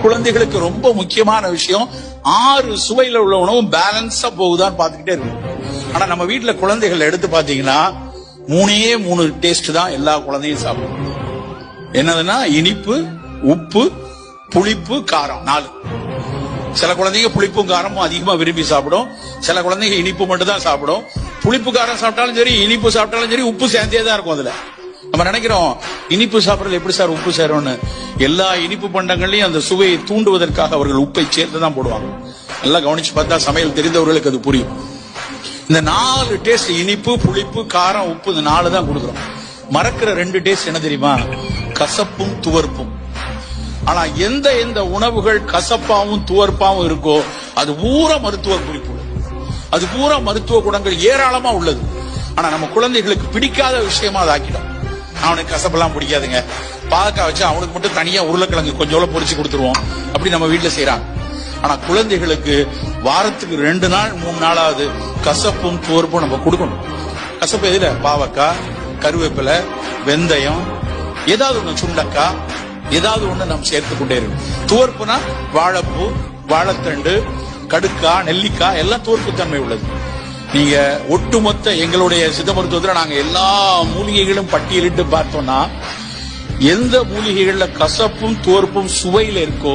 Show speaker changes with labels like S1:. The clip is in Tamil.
S1: குழந்தைகளுக்கு ரொம்ப முக்கியமான விஷயம் 6 சுவையில உள்ள உணவும் பேலன்ஸா போகுதான்னு பாத்துக்கிட்டே இருக்கும். ஆனா நம்ம வீட்டுல குழந்தைகள் எடுத்து பாத்தீங்கன்னா 3 டேஸ்ட் தான் எல்லா குழந்தையும் சாப்பிடும். என்னதுன்னா இனிப்பு, உப்பு, புளிப்பு, காரம் 4. சில குழந்தைங்க புளிப்பும் காரமும் அதிகமா விரும்பி சாப்பிடும். சில குழந்தைங்க இனிப்பு மட்டும் தான் சாப்பிடும். புளிப்பு காரம் சாப்பிட்டாலும் சரி, இனிப்பு சாப்பிட்டாலும் சரி, உப்பு சேர்ந்தே தான் இருக்கும். அதுல நம்ம நினைக்கிறோம் இனிப்பு சாப்பிடறது எப்படி சார் உப்பு சேரும்னு. எல்லா இனிப்பு பண்டங்களையும் அந்த சுவையை தூண்டுவதற்காக அவர்கள் உப்பை சேர்த்து தான் போடுவாங்க. நல்லா கவனிச்சு பார்த்தா சமையல் தெரிந்தவர்களுக்கு அது புரியும். இந்த 4 டேஸ்ட் இனிப்பு, புளிப்பு, காரம், உப்பு, இந்த 4 தான் கொடுக்குறோம். மறக்கிற 2 டேஸ்ட் என்ன தெரியுமா? கசப்பும் துவர்ப்பும். ஆனா எந்த உணவுகள் கசப்பாவும் துவர்ப்பாவும் இருக்கோ அது பூரா மருத்துவ குறிப்பு, அது பூரா மருத்துவ குணங்கள் ஏராளமா உள்ளது. ஆனா நம்ம குழந்தைகளுக்கு பிடிக்காத விஷயமா அதை ஆக்கிடும். அவனுக்கு கசப்பெல்லாம் பிடிக்காதுங்க, பாகக்காய் வச்சு அவனுக்கு மட்டும் தனியா உருளைக்கிழங்கு கொஞ்சம் பொரிச்சு கொடுத்துருவோம், அப்படி நம்ம வீட்டுல செய்யறாங்க. ஆனா குழந்தைகளுக்கு வாரத்துக்கு 2 நாள் 3 நாளாவது கசப்பும் துவர்ப்பும் நம்ம கொடுக்கணும். கசப்பு எதுல? பாவக்காய், கருவேப்பிலை, வெந்தயம், ஏதாவது ஒண்ணு, சுண்டக்காய், ஏதாவது ஒண்ணு நம்ம சேர்த்து கொண்டே இருக்கும். துவர்ப்புனா வாழைப்பூ, வாழைத்தண்டு, கடுக்கா, நெல்லிக்காய் எல்லாம் துவர்ப்புத்தன்மை உள்ளது. நீங்க ஒட்டுமொத்த எங்களுடைய சித்த மருத்துவத்துல நாங்க எல்லா மூலிகைகளும் பட்டியலிட்டு பார்த்தோம்னா எந்த மூலிகைகள்ல கசப்பும் துவர்ப்பும் சுவையில இருக்கோ